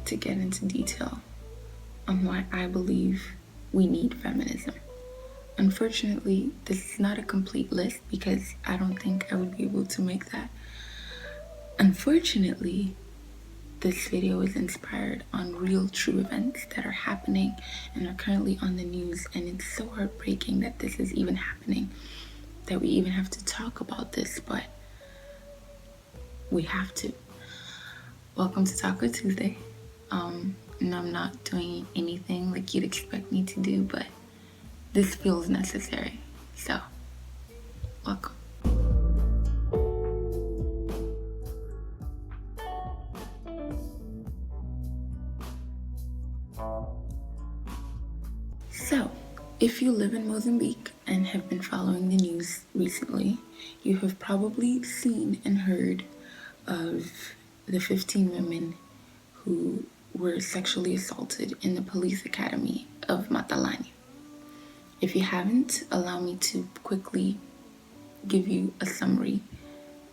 to get into detail on why I believe we need feminism. Unfortunately, this is not a complete list because I don't think I would be able to make that. Unfortunately, this video is inspired on real, true events that are happening and are currently on the news, and it's so heartbreaking that this is even happening, that we even have to talk about this, but we have to. Welcome to Taco Tuesday. And I'm not doing anything like you'd expect me to do, but this feels necessary. So, welcome. So, if you live in Mozambique and have been following the news recently, you have probably seen and heard of the 15 women who were sexually assaulted in the police academy of Matalane. If you haven't, allow me to quickly give you a summary,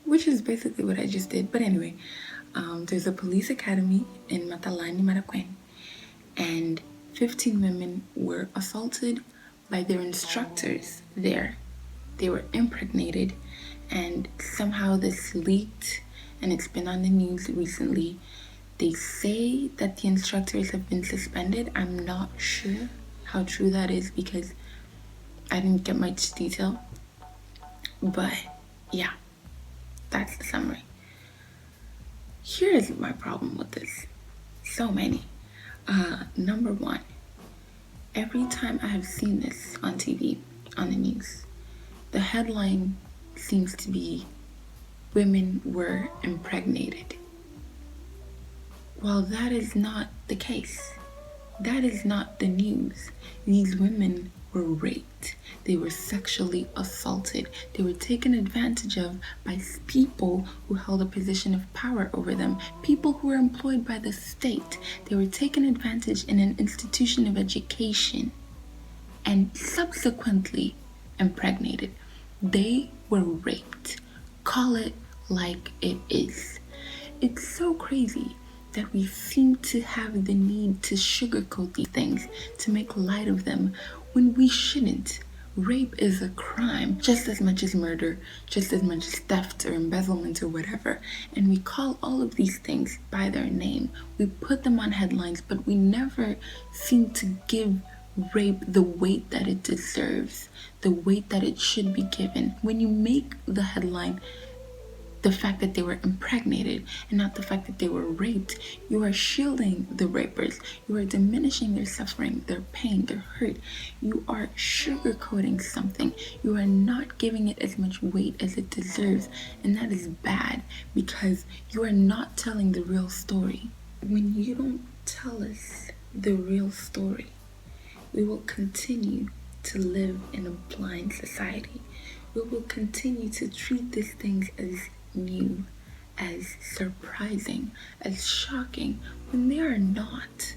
which is basically what I just did. But anyway, there's a police academy in Matalane, Matalane, and 15 women were assaulted by their instructors there. They were impregnated, and somehow this leaked, and it's been on the news recently. They say that the instructors have been suspended. I'm not sure how true that is because I didn't get much detail. But yeah, that's the summary. Here is my problem with this. So many. Number one, every time I have seen this on TV, on the news, the headline seems to be women were impregnated. Well, that is not the case. That is not the news. These women were raped. They were sexually assaulted. They were taken advantage of by people who held a position of power over them, people who were employed by the state. They were taken advantage in an institution of education and subsequently impregnated. They were raped. Call it like it is. It's so crazy that we seem to have the need to sugarcoat these things, to make light of them, when we shouldn't. Rape is a crime, just as much as murder, just as much as theft or embezzlement or whatever. And we call all of these things by their name. We put them on headlines, but we never seem to give rape the weight that it deserves, the weight that it should be given. When you make the headline the fact that they were impregnated and not the fact that they were raped, you are shielding the rapers. You are diminishing their suffering, their pain, their hurt. You are sugarcoating something. You are not giving it as much weight as it deserves. And that is bad because you are not telling the real story. When you don't tell us the real story, we will continue to live in a blind society. We will continue to treat these things as new, as surprising, as shocking, when they are not.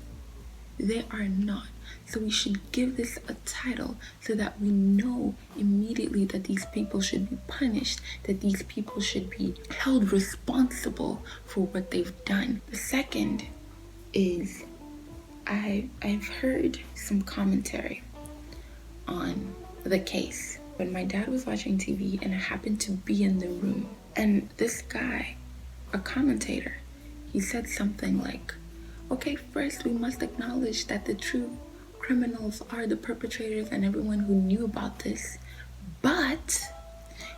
They are not. So we should give this a title so that we know immediately that these people should be punished, that these people should be held responsible for what they've done. The second is I've heard some commentary on the case when my dad was watching TV and I happened to be in the room. And this guy, a commentator, he said something like, okay, first we must acknowledge that the true criminals are the perpetrators and everyone who knew about this, but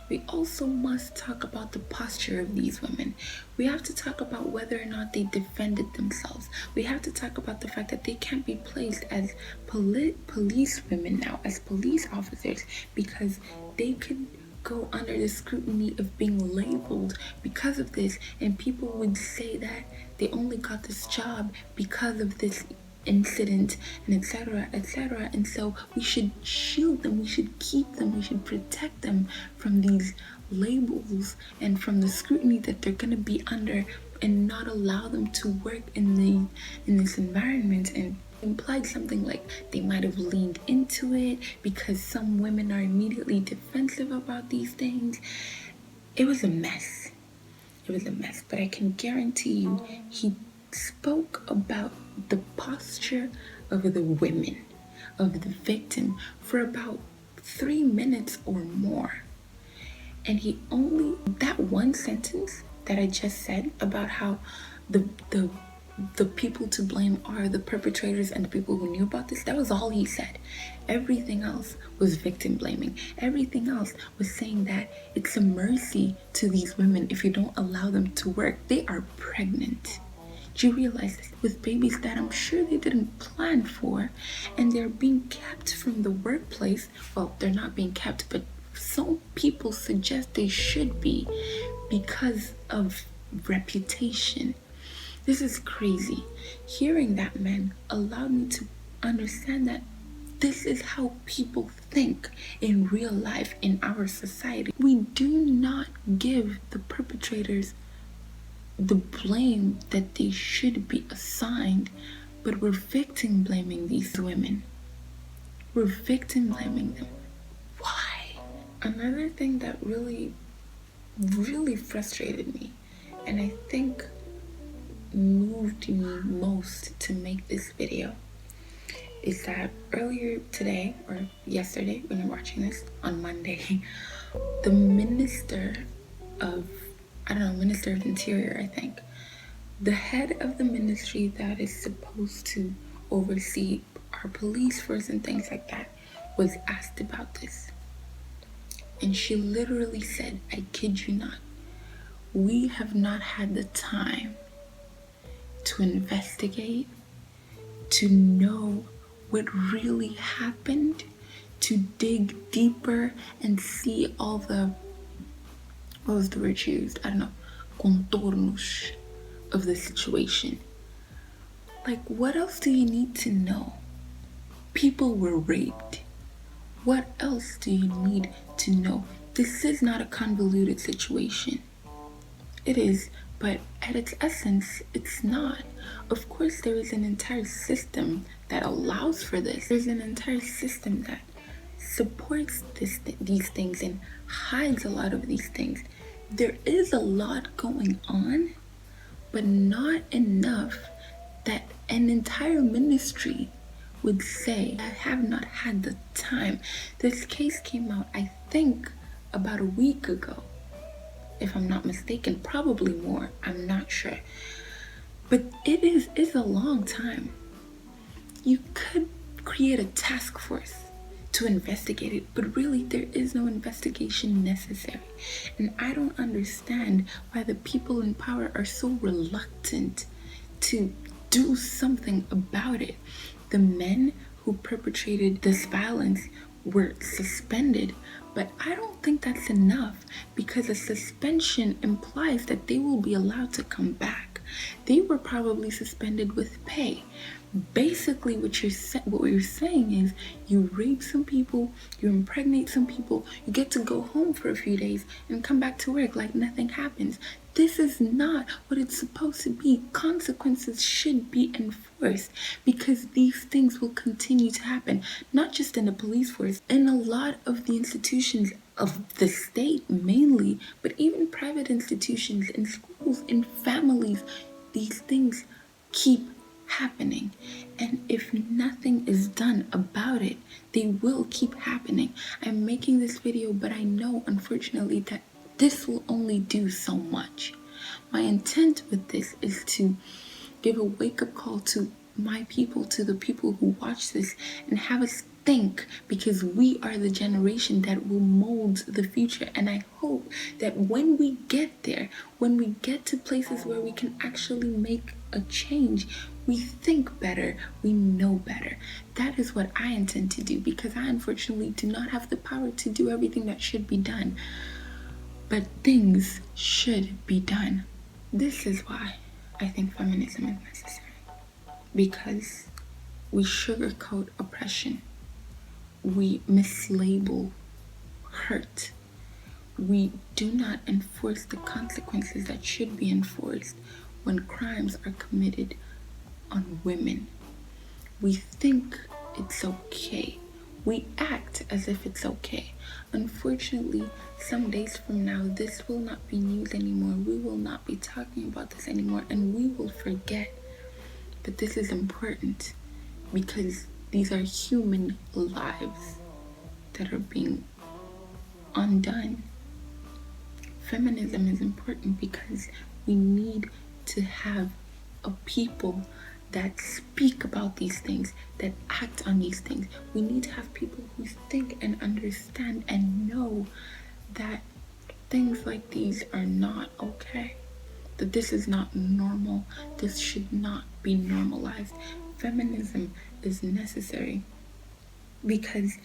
we also must talk about the posture of these women. We have to talk about whether or not they defended themselves. We have to talk about the fact that they can't be placed as police women now, as police officers, because they could go under the scrutiny of being labeled because of this, and people would say that they only got this job because of this incident, and etc., etc. And so we should shield them, we should keep them, we should protect them from these labels and from the scrutiny that they're going to be under, and not allow them to work in this environment. And implied something like they might have leaned into it because some women are immediately defensive about these things. It was a mess. It was a mess. But I can guarantee you, he spoke about the posture of the women, of the victim, for about 3 minutes or more. And he only, that one sentence that I just said about how the the the people to blame are the perpetrators and the people who knew about this, that was all he said. Everything else was victim blaming. Everything else was saying that it's a mercy to these women if you don't allow them to work. They are pregnant. Do you realize this? With babies that I'm sure they didn't plan for, and they're being kept from the workplace. Well, they're not being kept, but some people suggest they should be because of reputation. This is crazy. Hearing that, man, allowed me to understand that this is how people think in real life in our society. We do not give the perpetrators the blame that they should be assigned, but we're victim blaming these women. We're victim blaming them. Why? Another thing that really, really frustrated me, and I think moved me most to make this video, is that earlier today, or yesterday when you're watching this, on Monday, the Minister of Interior, I think, the head of the ministry that is supposed to oversee our police force and things like that, was asked about this. And she literally said, I kid you not, we have not had the time to investigate, to know what really happened, to dig deeper and see all the, what was the word used? I don't know, contornos of the situation. Like, what else do you need to know? People were raped. What else do you need to know? This is not a convoluted situation. It is, but at its essence, it's not. Of course, there is an entire system that allows for this. There's an entire system that supports these things and hides a lot of these things. There is a lot going on, but not enough that an entire ministry would say, I have not had the time. This case came out, I think, about a week ago, if I'm not mistaken, probably more, I'm not sure. But it is a long time. You could create a task force to investigate it, but really there is no investigation necessary. And I don't understand why the people in power are so reluctant to do something about it. The men who perpetrated this violence were suspended, but I don't think that's enough, because a suspension implies that they will be allowed to come back. They were probably suspended with pay. Basically, what you're saying is, you rape some people, you impregnate some people, you get to go home for a few days and come back to work like nothing happens. This is not what it's supposed to be. Consequences should be enforced, because these things will continue to happen, not just in the police force, in a lot of the institutions of the state mainly, but even private institutions, in schools, in families. These things keep happening, and if nothing is done about it, they will keep happening. I'm making this video, but I know, unfortunately, that this will only do so much. My intent with this is to give a wake-up call to my people, to the people who watch this, and have us think, because we are the generation that will mold the future. And I hope that when we get there, when we get to places where we can actually make a change, we think better, we know better. That is what I intend to do, because I unfortunately do not have the power to do everything that should be done. But things should be done. This is why I think feminism is necessary. Because we sugarcoat oppression. We mislabel hurt. We do not enforce the consequences that should be enforced when crimes are committed on women. We think it's okay. We act as if it's okay. Unfortunately, some days from now, this will not be news anymore. We will not be talking about this anymore, and we will forget But this is important because these are human lives that are being undone. Feminism is important because we need to have a people that speak about these things, that act on these things. We need to have people who think and understand and know that things like these are not okay, that this is not normal, this should not be normalized. Feminism is necessary because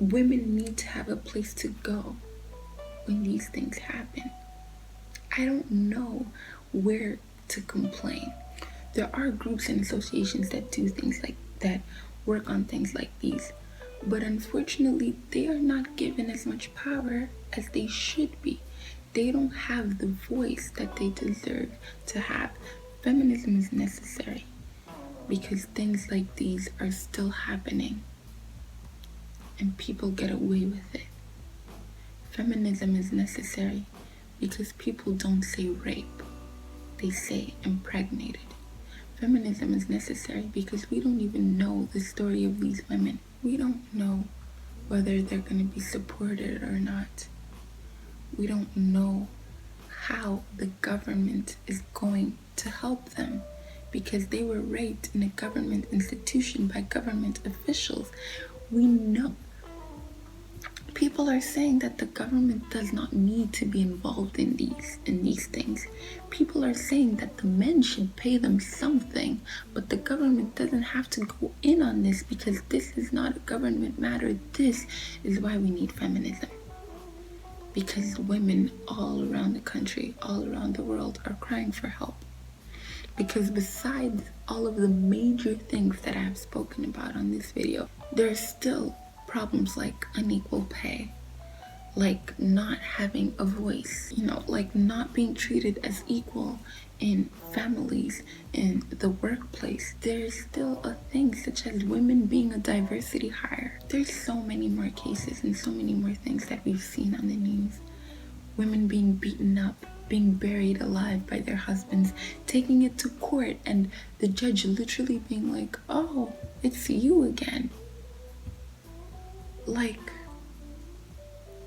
women need to have a place to go when these things happen. I don't know where to complain. There are groups and associations that do things like that, work on things like these, but unfortunately, they are not given as much power as they should be. They don't have the voice that they deserve to have. Feminism is necessary because things like these are still happening and people get away with it. Feminism is necessary because people don't say rape, they say impregnated. Feminism is necessary because we don't even know the story of these women. We don't know whether they're going to be supported or not. We don't know how the government is going to help them because they were raped in a government institution by government officials. We know. People are saying that the government does not need to be involved in these things. People are saying that the men should pay them something, but the government doesn't have to go in on this because this is not a government matter. This is why we need feminism. Because women all around the country, all around the world are crying for help. Because besides all of the major things that I have spoken about on this video, there are still problems like unequal pay, like not having a voice, like not being treated as equal in families, in the workplace. There's still a thing such as women being a diversity hire. There's so many more cases and so many more things that we've seen on the news. Women being beaten up, being buried alive by their husbands, taking it to court, and the judge literally being like, "Oh, it's you again." Like,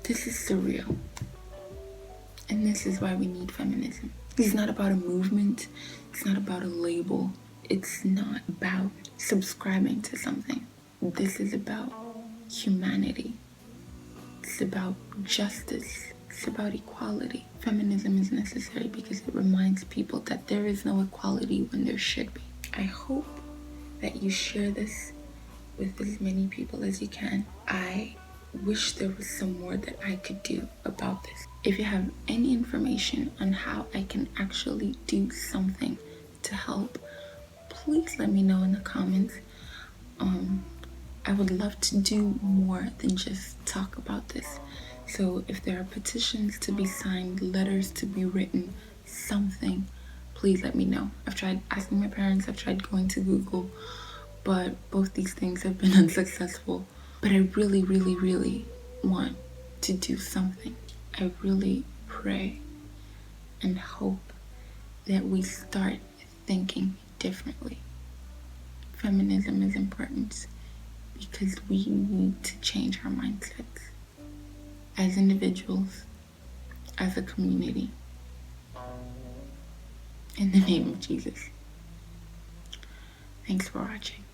this is surreal. And this is why we need feminism. It's not about a movement. It's not about a label. It's not about subscribing to something. This is about humanity. It's about justice. It's about equality. Feminism is necessary because it reminds people that there is no equality when there should be. I hope that you share this with as many people as you can. I wish there was some more that I could do about this. If you have any information on how I can actually do something to help, please let me know in the comments. I would love to do more than just talk about this. So if there are petitions to be signed, letters to be written, something, please let me know. I've tried asking my parents, I've tried going to Google, but both these things have been unsuccessful. But I really, really, really want to do something. I really pray and hope that we start thinking differently. Feminism is important because we need to change our mindsets as individuals, as a community. In the name of Jesus. Thanks for watching.